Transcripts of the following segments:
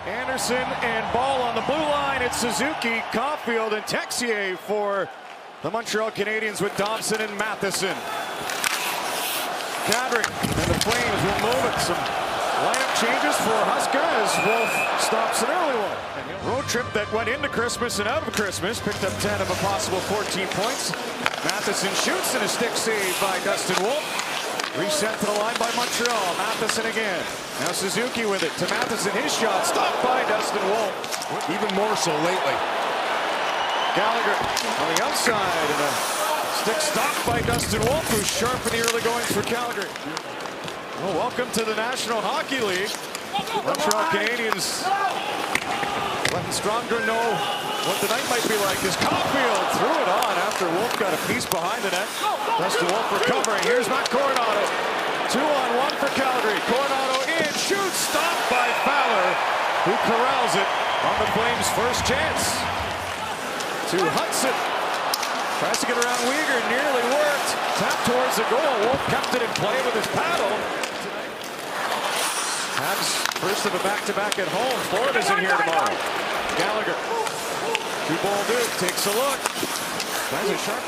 Anderson and ball on the blue line. It's Suzuki, Caulfield, and Texier for the Montreal Canadiens with Dobson and Matheson. Cadrick and the Flames will move it. Some lineup changes for Huska as Wolf stops an early one. Road trip that went into Christmas and out of Christmas. Picked up 10 of a possible 14 points. Matheson shoots and a stick save by Dustin Wolf. Reset to the line by Montreal. Matheson again. Now Suzuki with it to Matheson. His shot stopped by Dustin Wolf. Even more so lately. Gallagher on the outside and a stick stopped by Dustin Wolf, who's sharp in the early goings for Calgary. Well, welcome to the National Hockey League. Montreal Canadiens letting Stronger know what the night might be like as Caulfield threw it on after Wolf got a piece behind the net. Dustin Wolf recovering. Here's Matt Coronado. 2-on-1 for Calgary. Coronado in, shoots, stopped by Fowler, who corrals it on the Flames' first chance. To Hudson. Tries to get around Weegar, nearly worked. Tap towards the goal. Wolf kept it in play with his paddle. Habs first of a back-to-back at home. Florida's in here tomorrow. Gallagher. Two-ball Duke takes a look. Nice and sharp.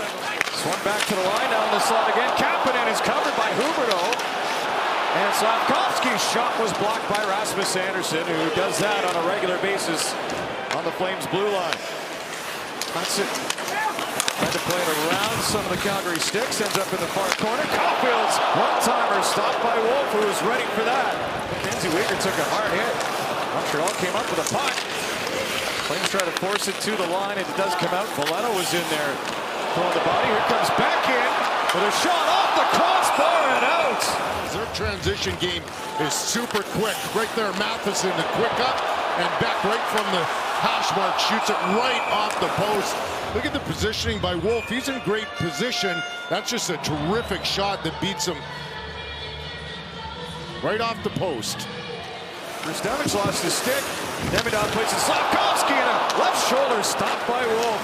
Swung back to the line, down the slot again. Kapanen is covered by Huberdeau. And Slavkovsky's shot was blocked by Rasmus Andersson, who does that on a regular basis on the Flames' blue line. That's it. Tried to play it around some of the Calgary sticks. Ends up in the far corner. Caulfield's one-timer stopped by Wolf, who was ready for that. Mackenzie Weegar took a hard hit. Montreal came up with a punt. Flames try to force it to the line. It does come out. Valeno was in there throwing the body. Here comes back in with a shot off the crossbar and out. Their transition game is super quick. Right there, Matheson, the quick up and back right from the hash mark. Shoots it right off the post. Look at the positioning by Wolf. He's in great position. That's just a terrific shot that beats him right off the post. Rustamich lost his stick. Demidov plays it. Slavkovsky and a left shoulder stopped by Wolf.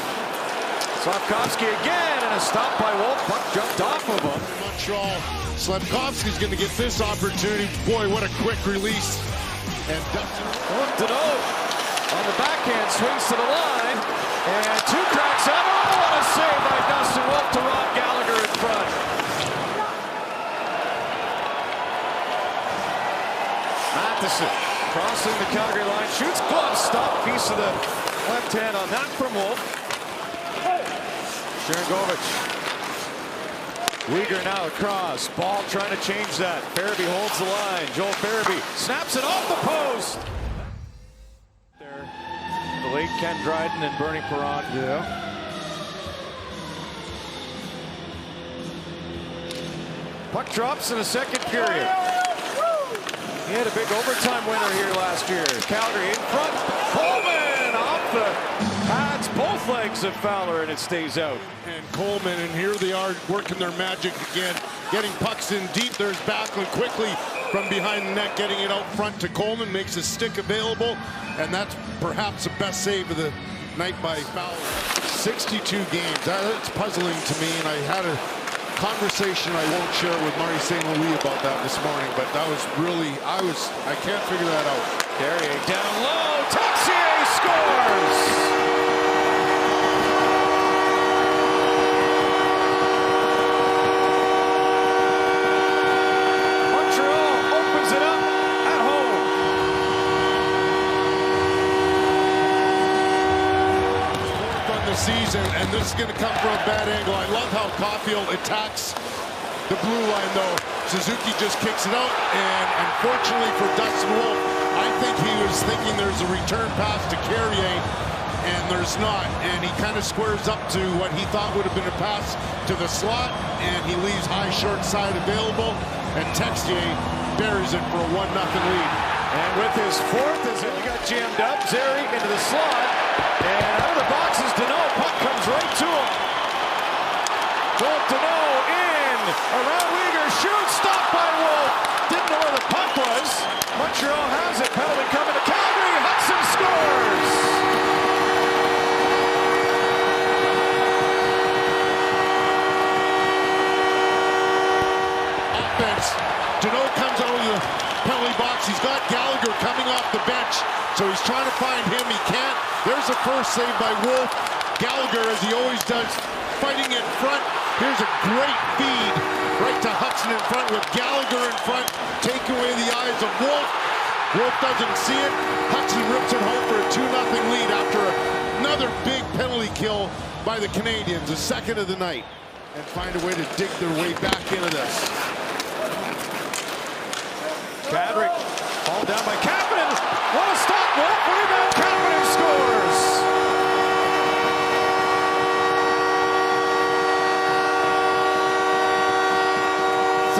Slavkovsky again and a stop by Wolf. Puck jumped off of him. Montreal. Slavkovsky's going to get this opportunity. Boy, what a quick release. And Deneau on the backhand swings to the line. And two cracks out. Oh, what a save by Dustin Wolf to Rob Gallagher in front. Matheson crossing the Calgary line. Shoots, glove stop. Piece of the left hand on that from Wolf. Sharangovich. Weegar now across. Ball trying to change that. Farabee holds the line. Joel Farabee snaps it off the post. There, the late Ken Dryden and Bernie Perron. yeah. Puck drops in the second period. He had a big overtime winner here last year. Calgary in front. Coleman off the pads, both legs of Fowler, and it stays out. And Coleman, and here they are working their magic again, getting pucks in deep. There's Backlund quickly from behind the net, getting it out front to Coleman, makes a stick available, and that's perhaps the best save of the night by Fowler. 62 games. That's puzzling to me, and I had a conversation I won't share with Marty St. Louis about that this morning, but that was really, I can't figure that out. Carrier down low, Texier scores! Montreal opens it up at home. Fourth on the season, and this is going to come from a bad angle. I love how Caulfield attacks the blue line, though. Suzuki just kicks it out, and unfortunately for Dustin Wolf, I think he was thinking there's a return pass to Carrier, and there's not. And he kind of squares up to what he thought would have been a pass to the slot, and he leaves high short side available, and Texier buries it for a 1-0 lead. And with his fourth, as he got jammed up, Zary into the slot, and out of the box is Deneau. Puck comes right to him. Philip Deneau in, around Weegar, shoots, stopped by Wolf. Didn't know where the puck was. Montreal has it, penalty coming to Calgary. Hudson scores! Offense. Deneau comes out of the penalty box. He's got Gallagher coming off the bench. So So he's trying to find him. He can't. There's a first save by Wolf. Gallagher, as he always does, fighting in front. Here's a great feed right to Hudson in front with Gallagher in front. Take away the eyes of Wolf. Wolf doesn't see it. Hudson rips it home for a 2-0 lead after another big penalty kill by the Canadiens, the second of the night. And find a way to dig their way back into this. Kadri, hauled down by Kapanen. What a stop, Wolf. Rebound, Kapanen scores.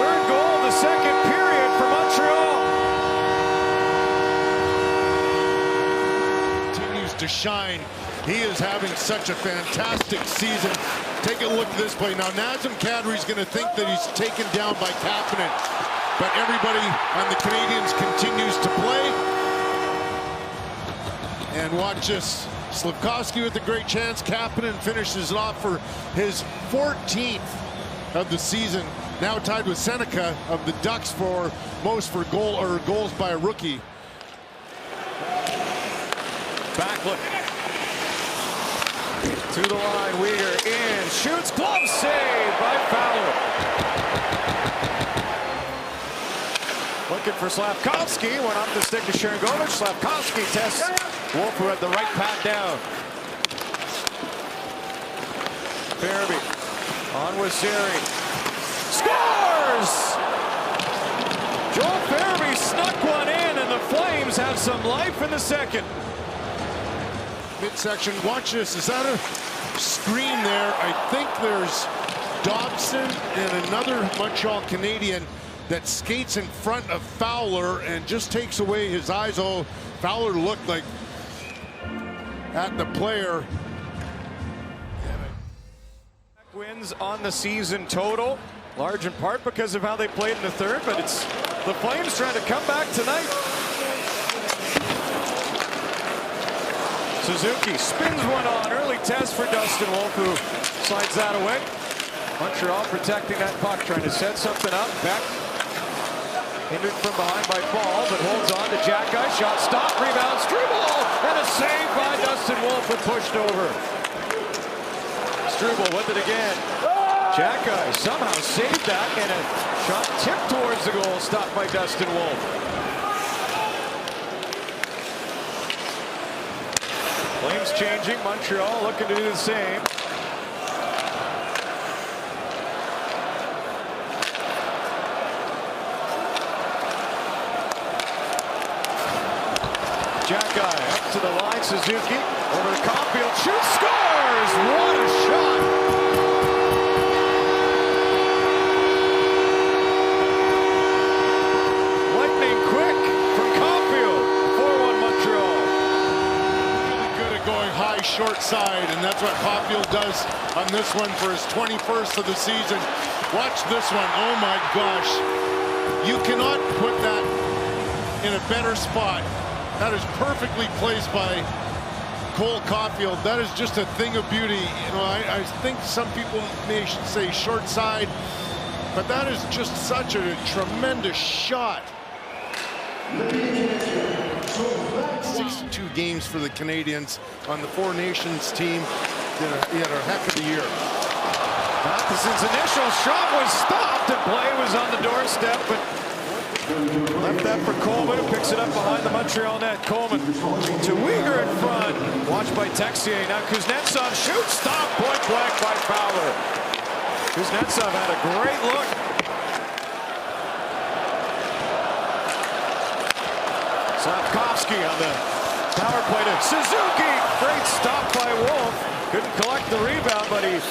Third goal of the second period for Montreal. Continues to shine. He is having such a fantastic season. Take a look at this play. Now, Nazem Kadri's going to think that he's taken down by Kapanen. But everybody on the Canadiens continues to play. And watch this. Slafkovsky with a great chance. Kapanen finishes it off for his 14th of the season. Now tied with Seneca of the Ducks for most for goals by a rookie. Back look. To the line, Weegar in, shoots, glove save by Fowler. Looking for Slafkovsky, went off the stick to Sharangovich. Slafkovsky tests Wolf, who had the right pat down. Farabee on with Siri. Scores! Joel Farabee snuck one in, and the Flames have some life in the second. Midsection, watch this. Is that a screen there? I think there's Dobson and another Montreal Canadien that skates in front of Fowler and just takes away his eyes. Oh, Fowler looked like at the player. Wins on the season total, large in part because of how they played in the third, but it's the Flames trying to come back tonight. Suzuki spins one on, early test for Dustin Wolf, who slides that away. Montreal protecting that puck, trying to set something up. Beck hindered from behind by Ball, but holds on to Jackeye. Shot stop, rebound, Struble, and a save by Dustin Wolf, who pushed over. Struble with it again. Jackeye somehow saved that, and a shot tipped towards the goal, stopped by Dustin Wolf. Flames changing, Montreal looking to do the same. Jackeye up to the line, Suzuki over to Caulfield, shoots, scores! What a shot! Lightning quick from Caulfield, 4-1 Montreal. Really good at going high short side, and that's what Caulfield does on this one for his 21st of the season. Watch this one. Oh my gosh. You cannot put that in a better spot. That is perfectly placed by Cole Caulfield. That is just a thing of beauty. You know, I think some people may say short side, but that is just such a tremendous shot. 62 games for the Canadiens on the Four Nations team. He had a heck of a year. Matheson's initial shot was stopped, and play was on the doorstep, but left that for Coleman, who picks it up behind the Montreal net. Coleman to Weegar in front. Watched by Texier. Now Kuznetsov shoots. Stop, point blank by Fowler. Kuznetsov had a great look. Slafkovsky on the power play to Suzuki. Great stop by Wolf. Couldn't collect the rebound, but he...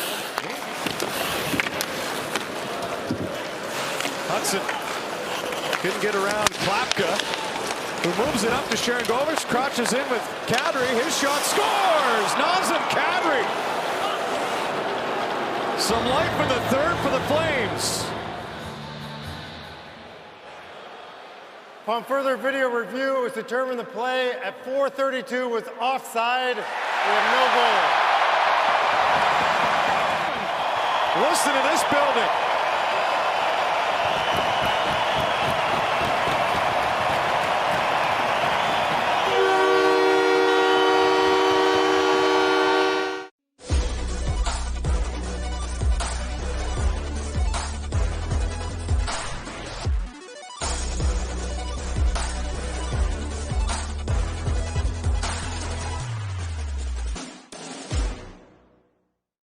Hudson couldn't get around Klapka, who moves it up to Sharangovich, crouches in with Kadri. His shot scores! Nazem Kadri! Some life in the third for the Flames. Upon further video review, it was determined the play at 4:32 was offside. We have no goal. Listen to this building.